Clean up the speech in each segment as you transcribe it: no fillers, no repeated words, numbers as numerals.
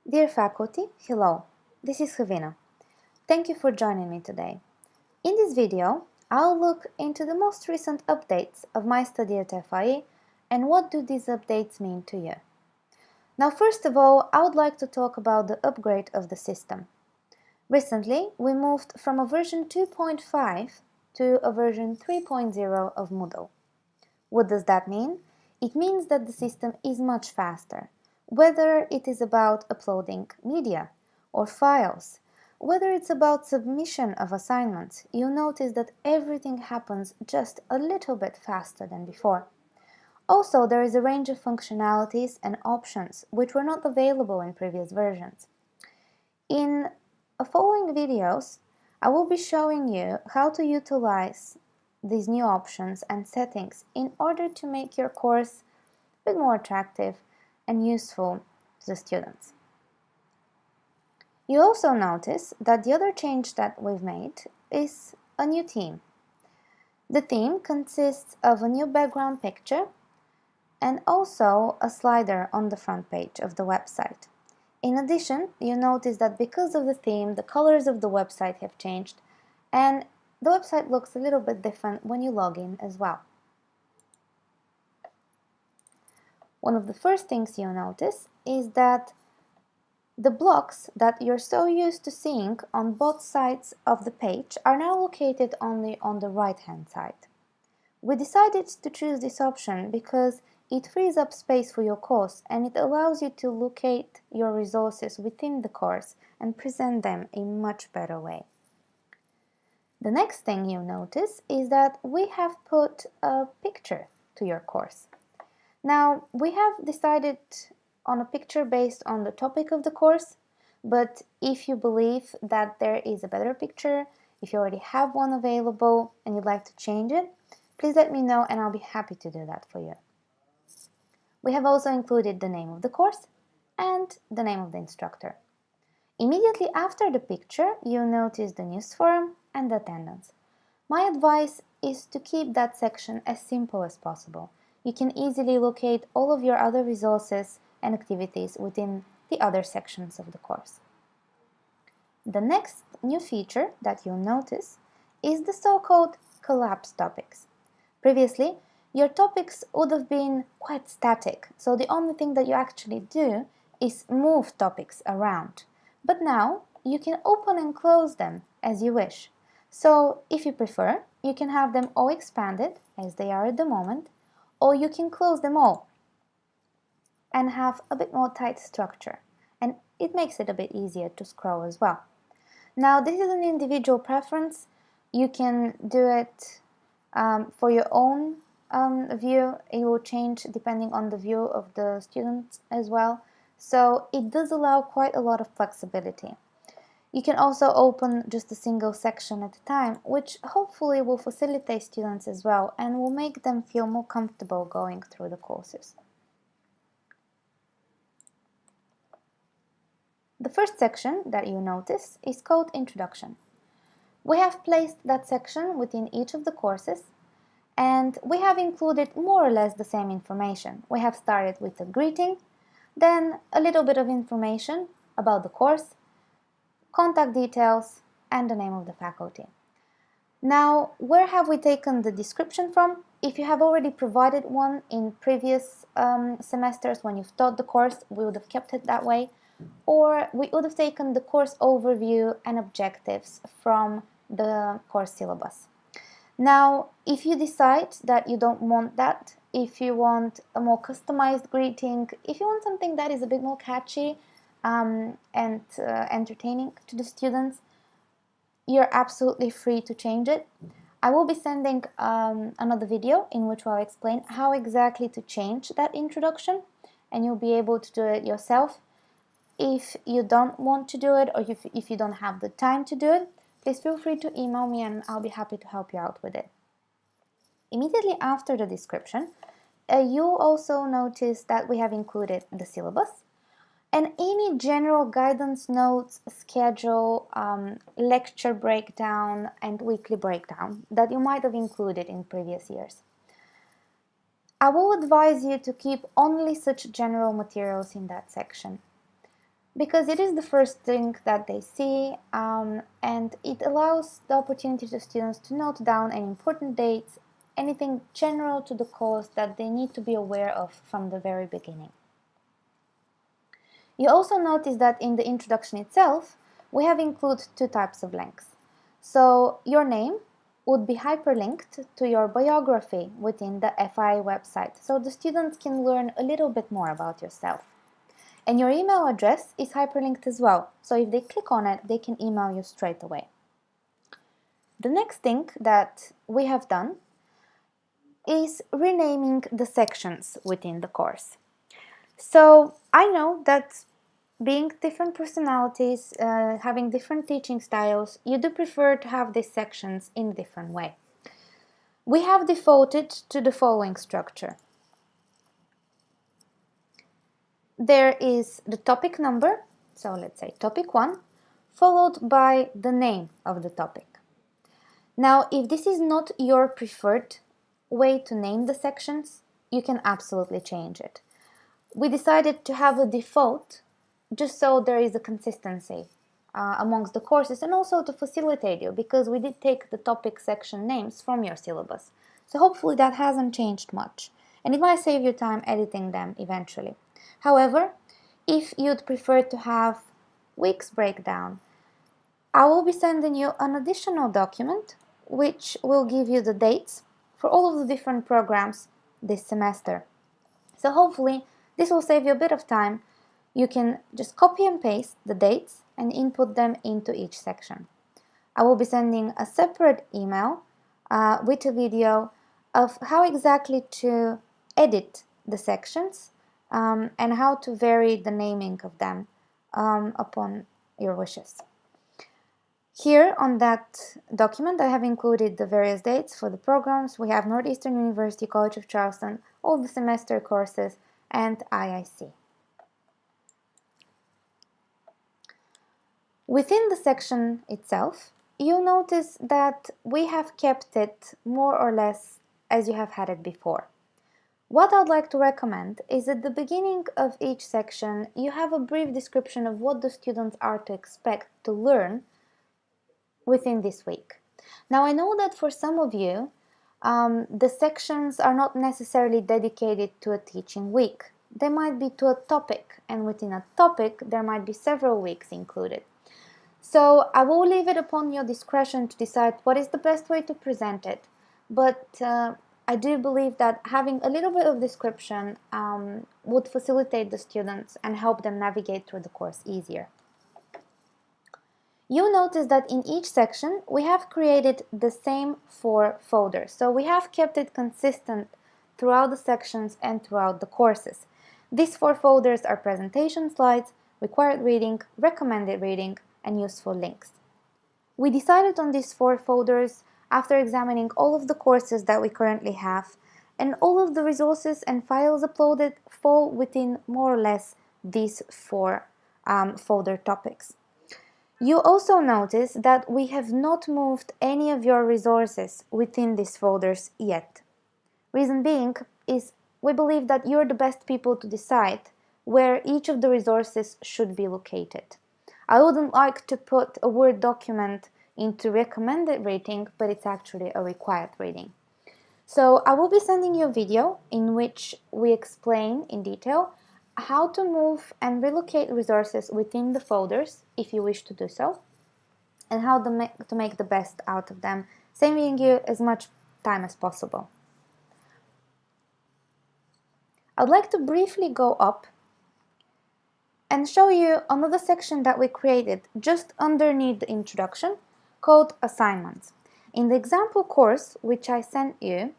Dear faculty, hello, this is Havina. Thank you for joining me today. In this video, I'll look into the most recent updates of MyStudy at FIE and what do these updates mean to you. Now, first of all, I would like to talk about the upgrade of the system. Recently, we moved from a version 2.5 to a version 3.0 of Moodle. What does that mean? It means that the system is much faster, whether it is about uploading media or files, whether it's about submission of assignments. You'll notice that everything happens just a little bit faster than before. Also, there is a range of functionalities and options which were not available in previous versions. In following videos, I will be showing you how to utilize these new options and settings in order to make your course a bit more attractive and useful to the students. You also notice that the other change that we've made is a new theme. The theme consists of a new background picture and also a slider on the front page of the website. In addition, you notice that because of the theme, the colors of the website have changed and the website looks a little bit different when you log in as well. One of the first things you'll notice is that the blocks that you're so used to seeing on both sides of the page are now located only on the right-hand side. We decided to choose this option because it frees up space for your course and it allows you to locate your resources within the course and present them in a much better way. The next thing you'll notice is that we have put a picture to your course. Now, we have decided on a picture based on the topic of the course, but if you believe that there is a better picture, if you already have one available and you'd like to change it, please let me know and I'll be happy to do that for you. We have also included the name of the course and the name of the instructor. Immediately after the picture, you'll notice the news forum and the attendance. My advice is to keep that section as simple as possible. You can easily locate all of your other resources and activities within the other sections of the course. The next new feature that you'll notice is the so-called collapsed topics. Previously, your topics would have been quite static, so the only thing that you actually do is move topics around. But now, you can open and close them as you wish. So, if you prefer, you can have them all expanded, as they are at the moment, or you can close them all and have a bit more tight structure. And it makes it a bit easier to scroll as well. Now, this is an individual preference. You can do it for your own view. It will change depending on the view of the students as well. So it does allow quite a lot of flexibility. You can also open just a single section at a time, which hopefully will facilitate students as well and will make them feel more comfortable going through the courses. The first section that you notice is called Introduction. We have placed that section within each of the courses and we have included more or less the same information. We have started with a greeting, then a little bit of information about the course, contact details, and the name of the faculty. Now, where have we taken the description from? If you have already provided one in previous semesters when you've taught the course, we would have kept it that way, or we would have taken the course overview and objectives from the course syllabus. Now, if you decide that you don't want that, if you want a more customized greeting, if you want something that is a bit more catchy and entertaining to the students, you're absolutely free to change it. I will be sending another video in which I'll explain how exactly to change that introduction, and you'll be able to do it yourself. If you don't want to do it, or if you don't have the time to do it, please feel free to email me and I'll be happy to help you out with it. Immediately after the description, you'll also notice that we have included the syllabus and any general guidance notes, schedule, lecture breakdown, and weekly breakdown that you might have included in previous years. I will advise you to keep only such general materials in that section. because it is the first thing that they see, and it allows the opportunity to students to note down any important dates, anything general to the course that they need to be aware of from the very beginning. You also notice that in the introduction itself, we have included two types of links. So your name would be hyperlinked to your biography within the FIE website, so the students can learn a little bit more about yourself. And your email address is hyperlinked as well, so if they click on it, they can email you straight away. The next thing that we have done is renaming the sections within the course. So I know that being different personalities, having different teaching styles, you do prefer to have these sections in a different way. We have defaulted to the following structure. There is the topic number, so let's say topic 1, followed by the name of the topic. Now, if this is not your preferred way to name the sections, you can absolutely change it. We decided to have a default just so there is a consistency amongst the courses, and also to facilitate you, because we did take the topic section names from your syllabus. So hopefully that hasn't changed much, and it might save you time editing them eventually. However, if you'd prefer to have weeks breakdown, I will be sending you an additional document which will give you the dates for all of the different programs this semester. So hopefully this will save you a bit of time. You can just copy and paste the dates and input them into each section. I will be sending a separate email with a video of how exactly to edit the sections and how to vary the naming of them upon your wishes. Here on that document I have included the various dates for the programs. We have Northeastern University College of Charleston, all the semester courses, and IIC. Within the section itself, you'll notice that we have kept it more or less as you have had it before. What I'd like to recommend is at the beginning of each section, you have a brief description of what the students are to expect to learn within this week. Now, I know that for some of you, the sections are not necessarily dedicated to a teaching week. They might be to a topic, and within a topic, there might be several weeks included. So I will leave it upon your discretion to decide what is the best way to present it. But I do believe that having a little bit of description would facilitate the students and help them navigate through the course easier. You'll notice that in each section we have created the same 4 folders. So we have kept it consistent throughout the sections and throughout the courses. These 4 folders are presentation slides, required reading, recommended reading, and useful links. We decided on these 4 folders after examining all of the courses that we currently have, and all of the resources and files uploaded fall within more or less these 4 folder topics. You also notice that we have not moved any of your resources within these folders yet. Reason being is we believe that you're the best people to decide where each of the resources should be located. I wouldn't like to put a Word document into recommended reading, but it's actually a required reading. So I will be sending you a video in which we explain in detail how to move and relocate resources within the folders if you wish to do so, and how to make the best out of them, saving you as much time as possible. I'd like to briefly go up and show you another section that we created just underneath the introduction called Assignments. In the example course which I sent you,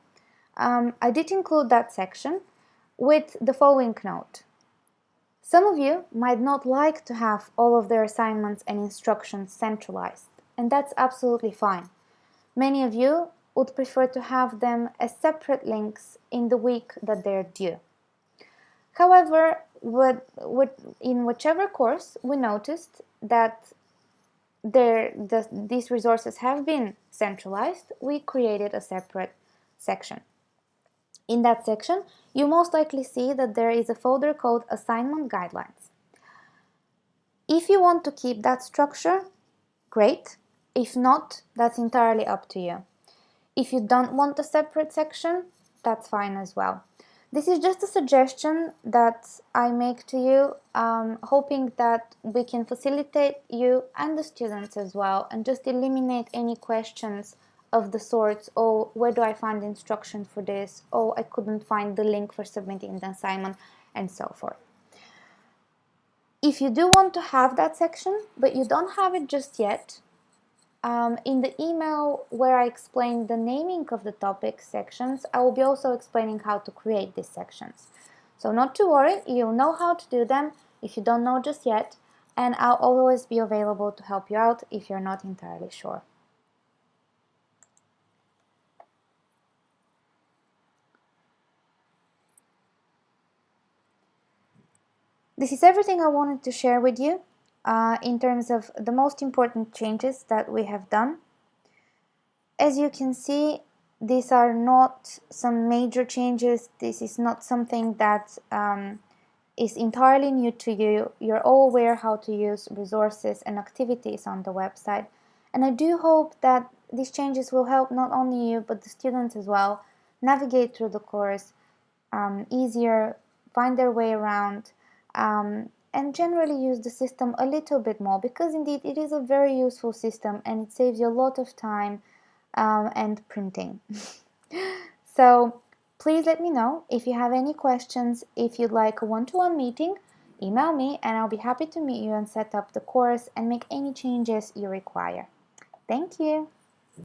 I did include that section with the following note. Some of you might not like to have all of their assignments and instructions centralized, and that's absolutely fine. Many of you would prefer to have them as separate links in the week that they're due. However, in whichever course we noticed that these resources have been centralized, we created a separate section. In that section, you most likely see that there is a folder called Assignment Guidelines. If you want to keep that structure, great. If not, that's entirely up to you. If you don't want a separate section, that's fine as well. This is just a suggestion that I make to you, hoping that we can facilitate you and the students as well, and just eliminate any questions of the sorts, oh, where do I find the instruction for this? Oh, I couldn't find the link for submitting the assignment, and so forth. If you do want to have that section, but you don't have it just yet, in the email where I explain the naming of the topic sections, I will be also explaining how to create these sections. So not to worry, you'll know how to do them if you don't know just yet, and I'll always be available to help you out if you're not entirely sure. This is everything I wanted to share with you in terms of the most important changes that we have done. As you can see, these are not some major changes. This is not something that is entirely new to you. You're all aware how to use resources and activities on the website. And I do hope that these changes will help not only you, but the students as well, navigate through the course easier, find their way around, and generally use the system a little bit more, because indeed it is a very useful system and it saves you a lot of time and printing. So please let me know if you have any questions. If you'd like a one-to-one meeting, email me and I'll be happy to meet you and set up the course and make any changes you require. Thank you.